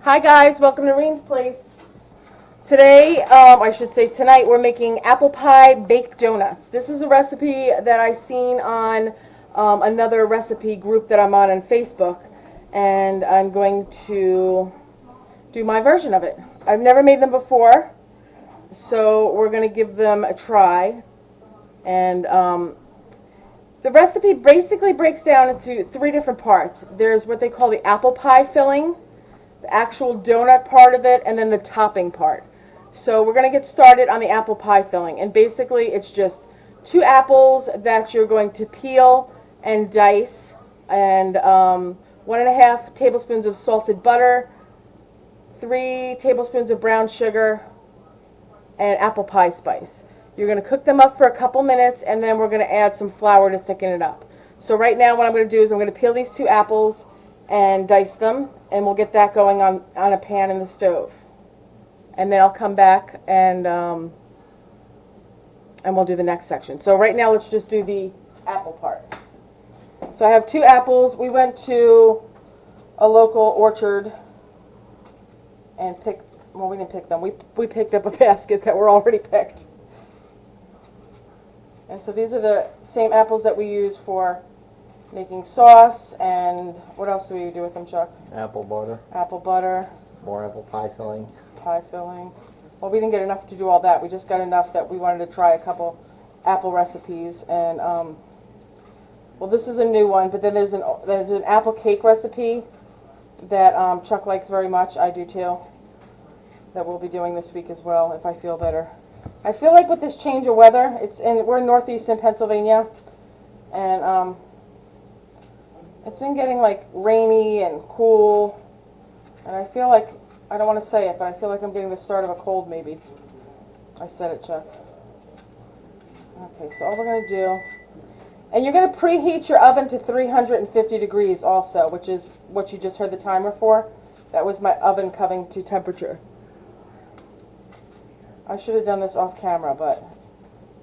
Hi guys, welcome to Reen's Place. Today, I should say tonight, we're making apple pie baked donuts. This is a recipe that I seen on another recipe group that I'm on Facebook, and I'm going to do my version of it. I've never made them before, so we're going to give them a try. And the recipe basically breaks down into three different parts. There's what they call the apple pie filling, the actual donut part of it, and then the topping part. So we're going to get started on the apple pie filling, and basically it's just 2 apples that you're going to peel and dice, and 1.5 tablespoons of salted butter, 3 tablespoons of brown sugar, and apple pie spice. You're going to cook them up for a couple minutes, and then we're going to add some flour to thicken it up. So right now what I'm going to do is I'm going to peel these 2 apples and dice them, and we'll get that going on a pan in the stove. And then I'll come back and we'll do the next section. So right now let's just do the apple part. So I have 2 apples. We went to a local orchard and picked, well, we didn't pick them. We picked up a basket that were already picked. And so these are the same apples that we use for making sauce, and what else do we do with them, Chuck? Apple butter. Apple butter. More apple pie filling. Pie filling. Well, we didn't get enough to do all that. We just got enough that we wanted to try a couple apple recipes. And, well, this is a new one, but then there's an apple cake recipe that Chuck likes very much. I do too. That we'll be doing this week as well, if I feel better. I feel like with this change of weather, we're in northeastern Pennsylvania, and it's been getting like rainy and cool, and I feel like, I don't want to say it, but I feel like I'm getting the start of a cold maybe. I said it, Chuck. Okay, so all we're going to do, and you're going to preheat your oven to 350 degrees also, which is what you just heard the timer for. That was my oven coming to temperature. I should have done this off camera, but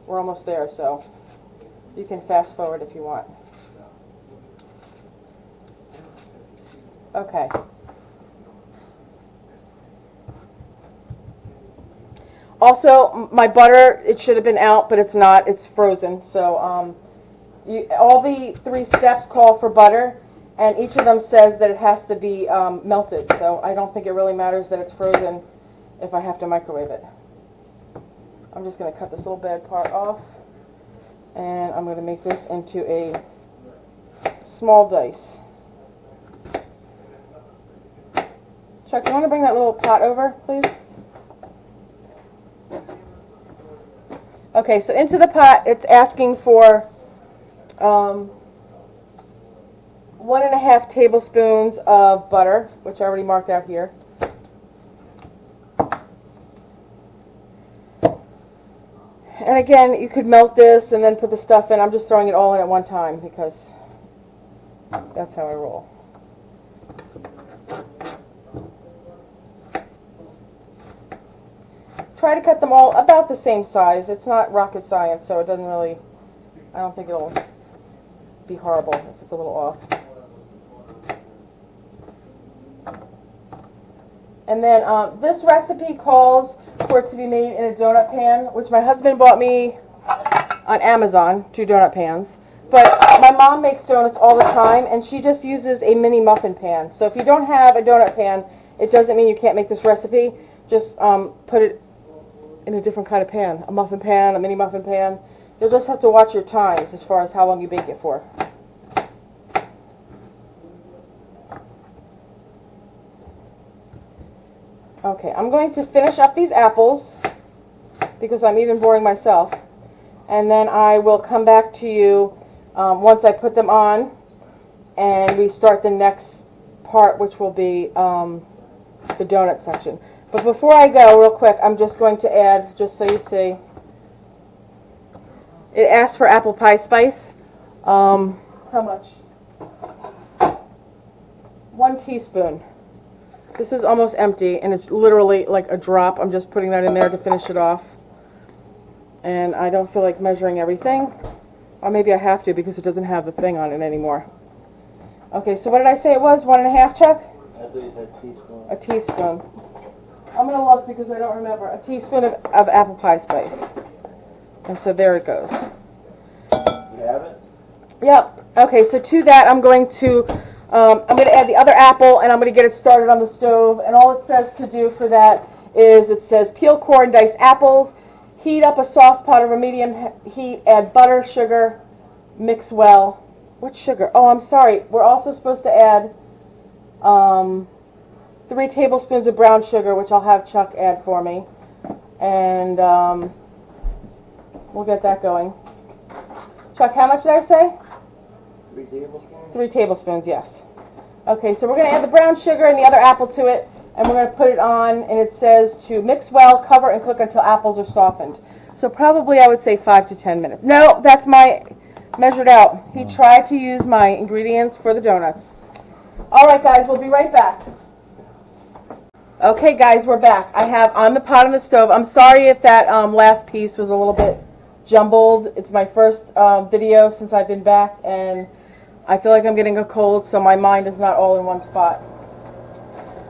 we're almost there, so you can fast forward if you want. Okay. Also, my butter, it should have been out, but it's not. It's frozen. So all the 3 steps call for butter, and each of them says that it has to be melted. So I don't think it really matters that it's frozen if I have to microwave it. I'm just going to cut this little bad part off, and I'm going to make this into a small dice. Chuck, you want to bring that little pot over, please? Okay, so into the pot, it's asking for 1.5 tablespoons of butter, which I already marked out here. And again, you could melt this and then put the stuff in. I'm just throwing it all in at one time because that's how I roll. Try to cut them all about the same size. It's not rocket science, so it doesn't really, I don't think it'll be horrible if it's a little off. And then this recipe calls for it to be made in a donut pan, which my husband bought me on Amazon, 2 donut pans. But my mom makes donuts all the time, and she just uses a mini muffin pan. So if you don't have a donut pan, it doesn't mean you can't make this recipe. Just put it in a different kind of pan, a muffin pan, a mini muffin pan. You'll just have to watch your times as far as how long you bake it for. Okay, I'm going to finish up these apples because I'm even boring myself, and then I will come back to you once I put them on and we start the next part, which will be the donut section. But before I go, real quick, I'm just going to add, just so you see, it asks for apple pie spice. How much? 1 teaspoon. This is almost empty, and it's literally like a drop. I'm just putting that in there to finish it off. And I don't feel like measuring everything. Or maybe I have to because it doesn't have the thing on it anymore. Okay, so what did I say it was? 1.5, Chuck? I thought you said teaspoon. A teaspoon. I'm going to look because I don't remember. A teaspoon of apple pie spice. And so there it goes. You have it? Yep. Okay, so to that I'm going to add the other apple and I'm going to get it started on the stove. And all it says to do for that is it says peel, core, and dice apples. Heat up a saucepan over medium heat. Add butter, sugar, mix well. What sugar? Oh, I'm sorry. We're also supposed to add 3 tablespoons of brown sugar, which I'll have Chuck add for me. And we'll get that going. Chuck, how much did I say? 3 tablespoons? 3 tablespoons, yes. Okay, so we're going to add the brown sugar and the other apple to it, and we're going to put it on, and it says to mix well, cover, and cook until apples are softened. So probably I would say 5 to 10 minutes. No, that's my measured out. He tried to use my ingredients for the donuts. All right, guys, we'll be right back. Okay, guys, we're back. I have on the pot on the stove. I'm sorry if that last piece was a little bit jumbled. It's my first video since I've been back, and I feel like I'm getting a cold, so my mind is not all in one spot.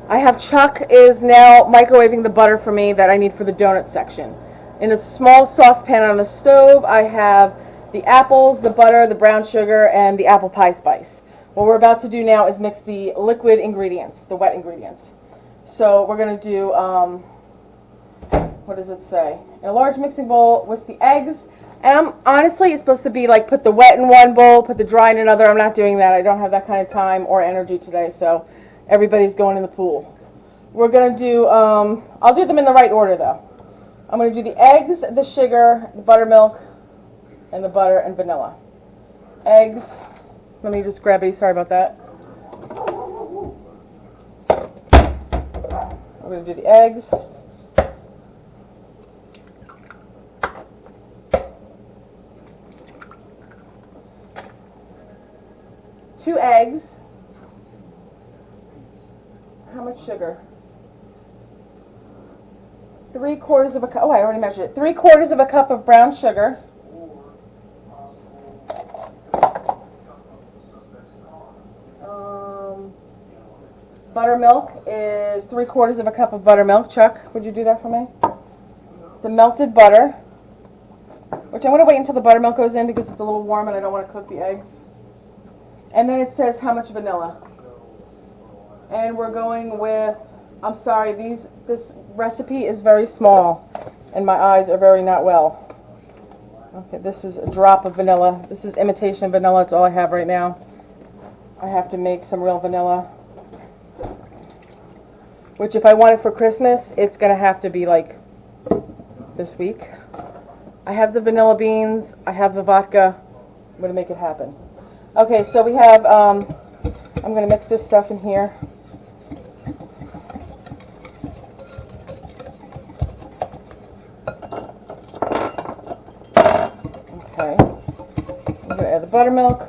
I have Chuck is now microwaving the butter for me that I need for the donut section. In a small saucepan on the stove, I have the apples, the butter, the brown sugar, and the apple pie spice. What we're about to do now is mix the liquid ingredients, the wet ingredients. So we're going to do, what does it say? In a large mixing bowl, whisk the eggs. And honestly, it's supposed to be like put the wet in one bowl, put the dry in another. I'm not doing that. I don't have that kind of time or energy today, so everybody's going in the pool. We're going to do, I'll do them in the right order though. I'm going to do the eggs, the sugar, the buttermilk, and the butter and vanilla. Eggs. Let me just grab these. Sorry about that. We're going to do the eggs. Two eggs. How much sugar? 3/4 of a cup. Oh, I already measured it. 3/4 of a cup of brown sugar. Buttermilk is 3/4 of a cup of buttermilk. Chuck, would you do that for me? The melted butter, which I'm going to wait until the buttermilk goes in because it's a little warm and I don't want to cook the eggs. And then it says how much vanilla. And we're going with, I'm sorry, this recipe is very small and my eyes are very not well. Okay, this is a drop of vanilla. This is imitation vanilla. It's all I have right now. I have to make some real vanilla. Which if I want it for Christmas, it's going to have to be like this week. I have the vanilla beans. I have the vodka. I'm going to make it happen. Okay, so we have, I'm going to mix this stuff in here. Okay. I'm going to add the buttermilk.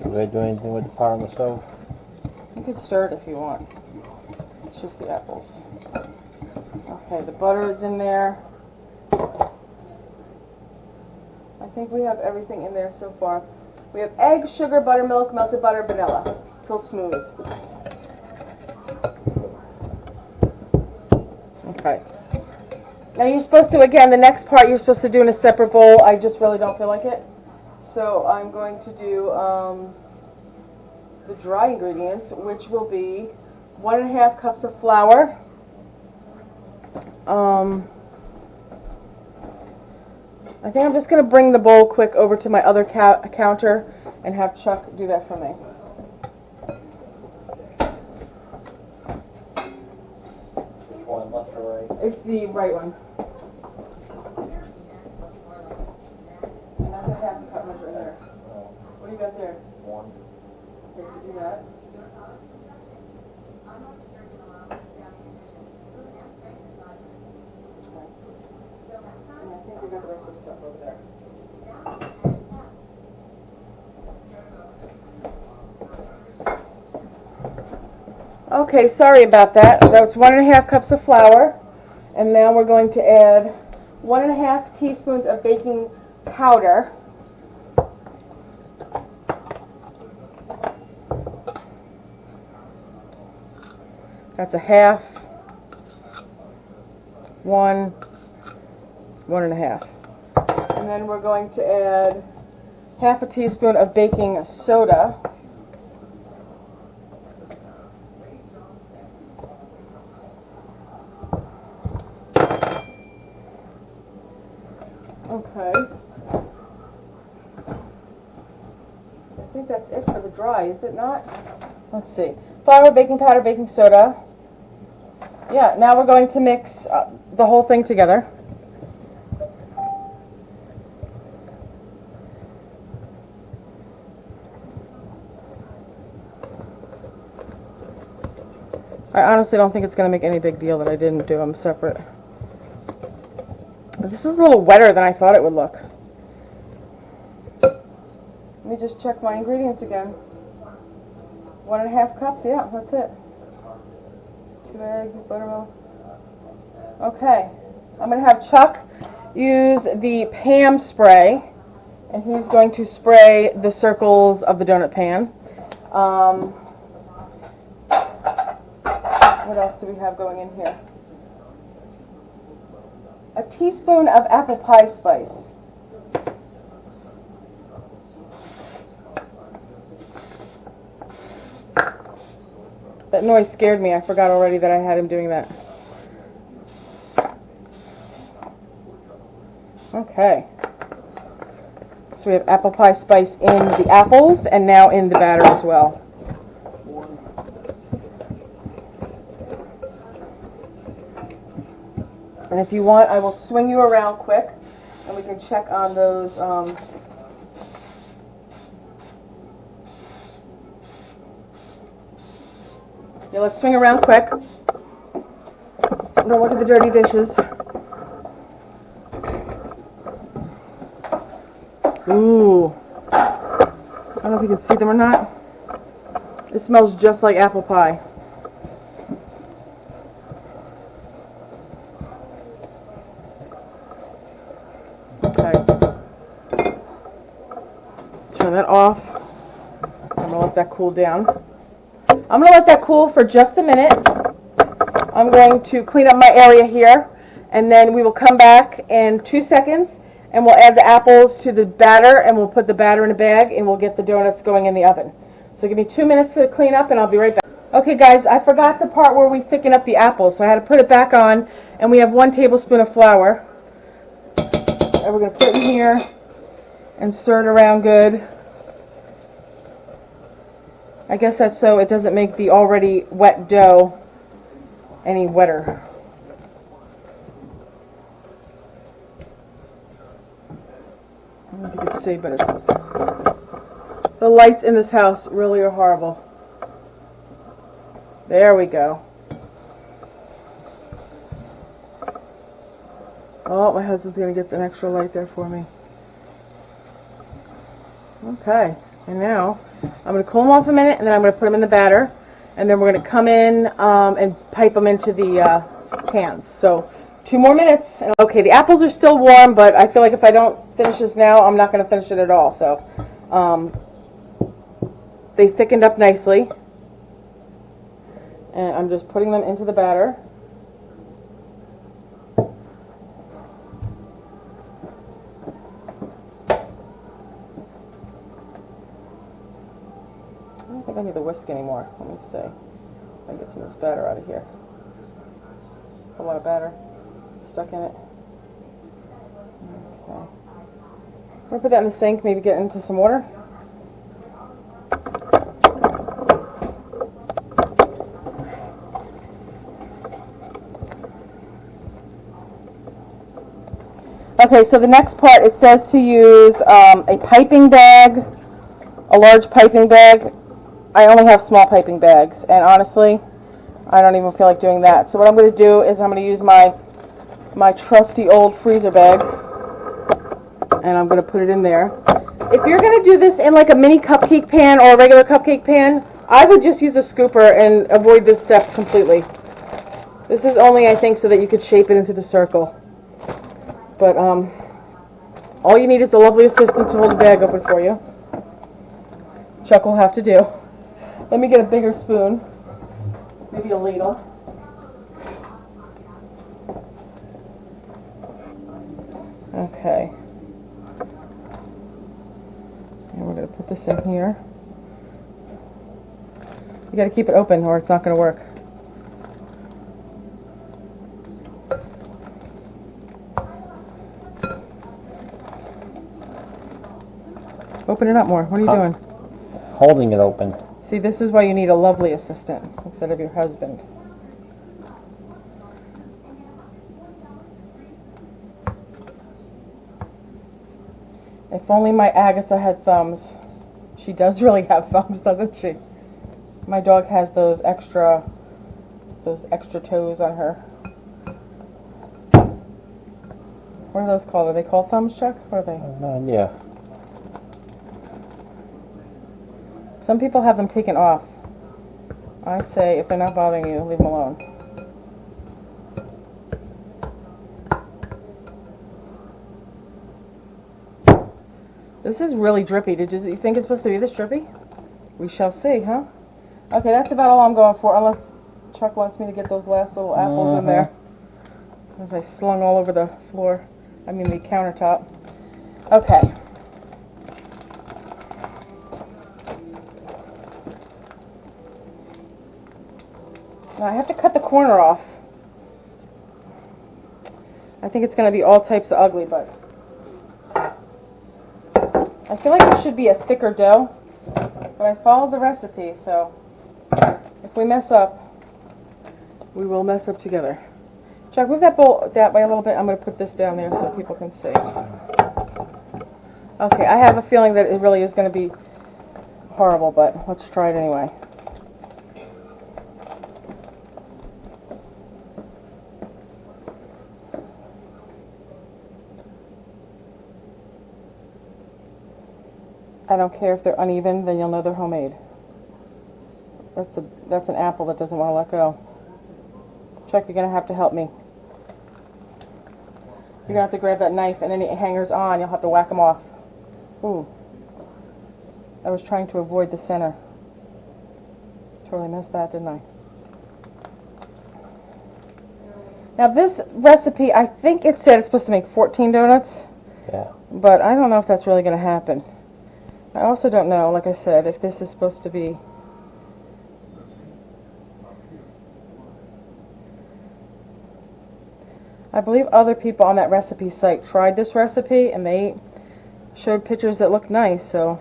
Do I do anything with the pot on the stove? You can stir it if you want. It's just the apples. Okay, the butter is in there. I think we have everything in there so far. We have egg, sugar, buttermilk, melted butter, vanilla, till smooth. Okay. Now you're supposed to, again, the next part you're supposed to do in a separate bowl. I just really don't feel like it. So I'm going to do the dry ingredients, which will be 1.5 cups of flour. I think I'm just going to bring the bowl quick over to my other counter and have Chuck do that for me. One left or right? It's the right one. And that's a 1/2 cup measure in there. What do you got there? 1. Okay, so do that. And I think we got the rest of the stuff over there. Okay, sorry about that. That's 1.5 cups of flour. And now we're going to add 1.5 teaspoons of baking powder. That's a half, 1, 1.5. And then we're going to add half a teaspoon of baking soda. Okay. I think that's it for the dry, is it not? Let's see. Flour, baking powder, baking soda. Yeah, now we're going to mix the whole thing together. I honestly don't think it's going to make any big deal that I didn't do them separate. This is a little wetter than I thought it would look. Let me just check my ingredients again. 1.5 cups, yeah, that's it. 2 eggs, buttermilk. Okay, I'm going to have Chuck use the Pam spray, and he's going to spray the circles of the donut pan. What else do we have going in here? A teaspoon of apple pie spice. That noise scared me. I forgot already that I had him doing that. Okay. So we have apple pie spice in the apples and now in the batter as well. And if you want, I will swing you around quick and we can check on those yeah, let's swing around quick. Don't look at the dirty dishes. Ooh. I don't know if you can see them or not. It smells just like apple pie. Okay. Turn that off. I'm going to let that cool down. I'm going to let that cool for just a minute. I'm going to clean up my area here, and then we will come back in 2 seconds, and we'll add the apples to the batter, and we'll put the batter in a bag, and we'll get the donuts going in the oven. So give me 2 minutes to clean up, and I'll be right back. Okay, guys, I forgot the part where we thicken up the apples, so I had to put it back on, and we have 1 tablespoon of flour. And we're going to put it in here and stir it around good. I guess that's so it doesn't make the already wet dough any wetter. I don't know if you can see, but the lights in this house really are horrible. There we go. Oh, my husband's going to get an extra light there for me. Okay, and now I'm going to cool them off a minute, and then I'm going to put them in the batter, and then we're going to come in and pipe them into the pans. So 2 more minutes. Okay, the apples are still warm, but I feel like if I don't finish this now, I'm not going to finish it at all. So they thickened up nicely, and I'm just putting them into the batter. I don't think I need the whisk anymore. Let me see. I can get some of this batter out of here. A lot of batter stuck in it. Okay. I'm going to put that in the sink, maybe get into some water. Okay, so the next part, it says to use a piping bag, a large piping bag. I only have small piping bags, and honestly, I don't even feel like doing that. So what I'm going to do is I'm going to use my trusty old freezer bag, and I'm going to put it in there. If you're going to do this in like a mini cupcake pan or a regular cupcake pan, I would just use a scooper and avoid this step completely. This is only, I think, so that you could shape it into the circle. But all you need is a lovely assistant to hold the bag open for you. Chuck will have to do. Let me get a bigger spoon, maybe a ladle. Okay. And we're going to put this in here. You got to keep it open or it's not going to work. Open it up more. What are you doing? Holding it open. See, this is why you need a lovely assistant instead of your husband. If only my Agatha had thumbs. She does really have thumbs, doesn't she? My dog has those extra toes on her. What are those called? Are they called thumbs, Chuck? What are they? Yeah. Some people have them taken off. I say, if they're not bothering you, leave them alone. This is really drippy. Did you think it's supposed to be this drippy? We shall see, huh? Okay, that's about all I'm going for, unless Chuck wants me to get those last little apples in there. As I slung all over the floor, I mean the countertop. Okay. Now I have to cut the corner off. I think it's going to be all types of ugly, but I feel like it should be a thicker dough. But I followed the recipe, so if we mess up, we will mess up together. Chuck, move that bowl that way a little bit. I'm going to put this down there so people can see. Okay, I have a feeling that it really is going to be horrible, but let's try it anyway. I don't care if they're uneven, then you'll know they're homemade. That's an apple that doesn't want to let go. Chuck, you're going to have to help me. You're going to have to grab that knife, and any hangers on, you'll have to whack them off. Ooh. I was trying to avoid the center. Totally missed that, didn't I? Now this recipe, I think it said it's supposed to make 14 donuts. Yeah. But I don't know if that's really going to happen. I also don't know, like I said, if this is supposed to be... I believe other people on that recipe site tried this recipe and they showed pictures that looked nice, so...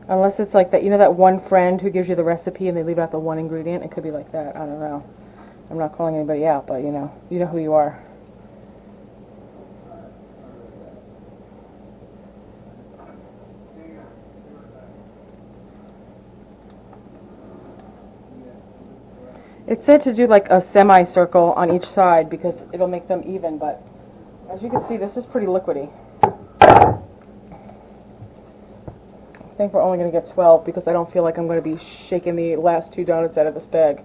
Unless it's like that, you know that one friend who gives you the recipe and they leave out the one ingredient? It could be like that, I don't know. I'm not calling anybody out, but you know who you are. It said to do like a semicircle on each side because it'll make them even, but as you can see, this is pretty liquidy. I think we're only going to get 12 because I don't feel like I'm going to be shaking the last 2 donuts out of this bag.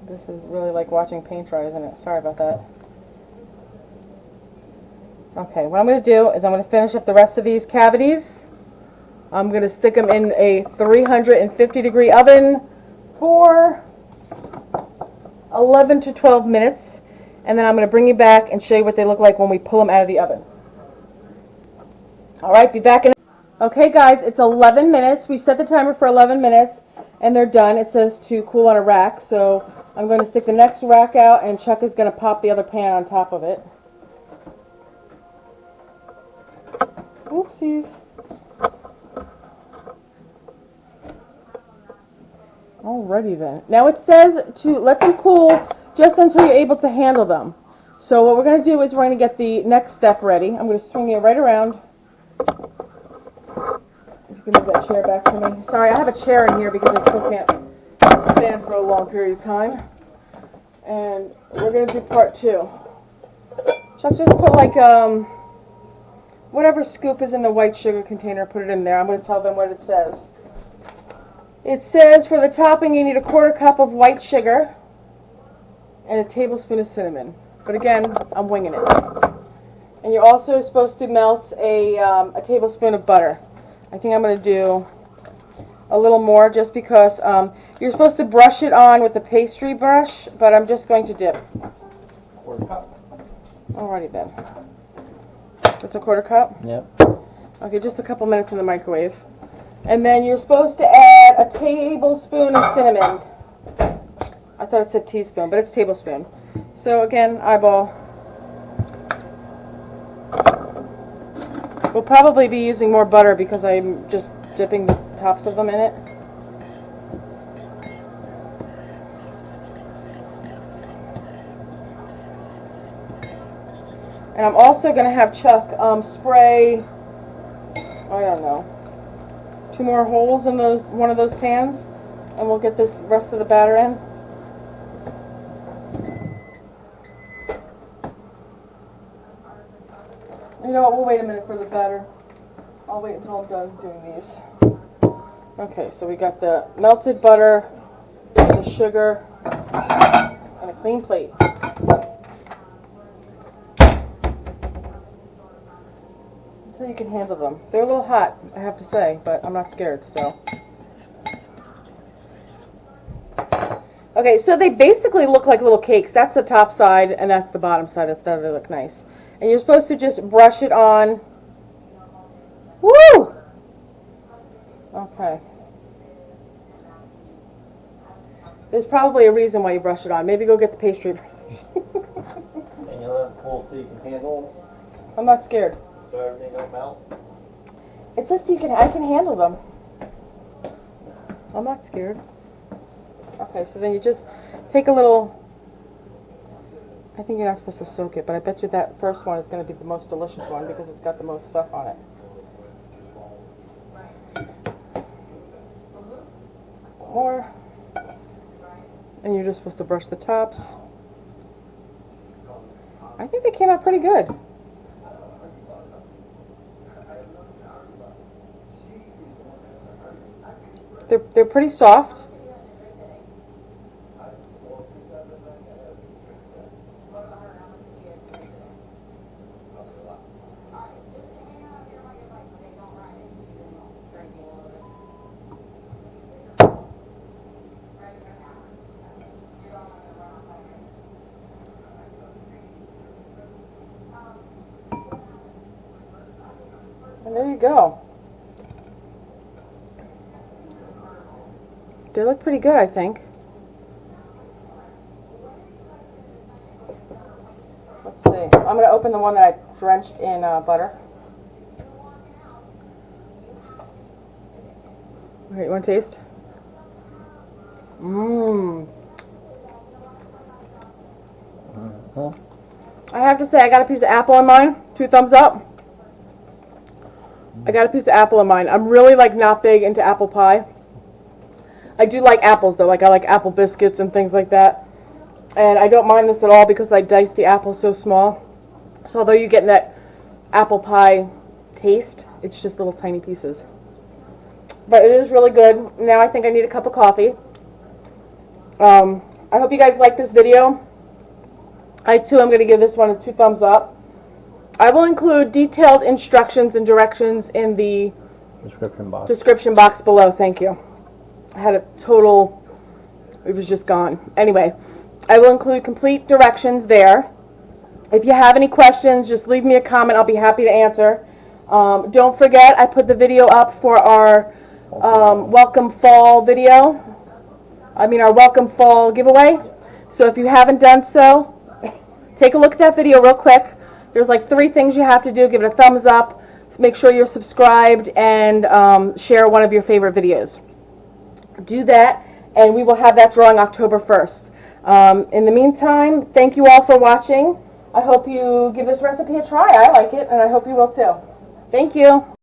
This is really like watching paint dry, isn't it? Sorry about that. Okay, what I'm going to do is I'm going to finish up the rest of these cavities. I'm going to stick them in a 350 degree oven for 11 to 12 minutes. And then I'm going to bring you back and show you what they look like when we pull them out of the oven. Alright, be back in... Okay guys, it's 11 minutes. We set the timer for 11 minutes and they're done. It says to cool on a rack, so I'm going to stick the next rack out and Chuck is going to pop the other pan on top of it. Oopsies. Alrighty then. Now it says to let them cool just until you're able to handle them. So what we're going to do is we're going to get the next step ready. I'm going to swing it right around. If you can move that chair back for me. Sorry, I have a chair in here because I still can't stand for a long period of time. And we're going to do part 2. Chuck, just put like whatever scoop is in the white sugar container, put it in there. I'm going to tell them what it says. It says for the topping you need a 1/4 cup of white sugar and a tablespoon of cinnamon. But again, I'm winging it. And you're also supposed to melt a tablespoon of butter. I think I'm going to do a little more just because you're supposed to brush it on with a pastry brush, but I'm just going to dip. 1/4 cup. Alrighty then. That's a 1/4 cup? Yep. Okay, just a couple minutes in the microwave. And then you're supposed to add a tablespoon of cinnamon. I thought it said teaspoon, but it's tablespoon. So again, eyeball. We'll probably be using more butter because I'm just dipping the tops of them in it. And I'm also going to have Chuck spray, I don't know, 2 more holes in one of those pans, and we'll get this rest of the batter in. You know what, we'll wait a minute for the batter. I'll wait until I'm done doing these. Okay, so we got the melted butter, the sugar, and a clean plate. Until you can handle them. They're a little hot, I have to say, but I'm not scared, so. Okay, so they basically look like little cakes. That's the top side, and that's the bottom side. That's how they look nice. And you're supposed to just brush it on. Woo! Okay. There's probably a reason why you brush it on. Maybe go get the pastry brush. And you'll have full so you can handle them. I'm not scared. So everything don't melt. It's just I can handle them. I'm not scared. Okay, so then you just take a little. I think you're not supposed to soak it, but I bet you that first one is going to be the most delicious one because it's got the most stuff on it. More. And you're just supposed to brush the tops. I think they came out pretty good. They're pretty soft. And there you go. They look pretty good, I think. Let's see. I'm going to open the one that I drenched in butter. Okay, you want to taste? Mmm. I have to say, I got a piece of apple in mine. 2 thumbs up. I got a piece of apple in mine. I'm really not big into apple pie. I do like apples though, I like apple biscuits and things like that. And I don't mind this at all because I dice the apple so small. So although you're getting that apple pie taste, it's just little tiny pieces. But it is really good. Now I think I need a cup of coffee. I hope you guys like this video. I too am going to give this one a 2 thumbs up. I will include detailed instructions and directions in the description box below. Thank you. I had a total, it was just gone. Anyway, I will include complete directions there. If you have any questions, just leave me a comment. I'll be happy to answer. Don't forget, I put the video up for our welcome fall video. Our welcome fall giveaway. So if you haven't done so, take a look at that video real quick. There's 3 things you have to do. Give it a thumbs up, make sure you're subscribed, and share one of your favorite videos. Do that, and we will have that drawing October 1st. In the meantime, thank you all for watching. I hope you give this recipe a try. I like it, and I hope you will too. Thank you.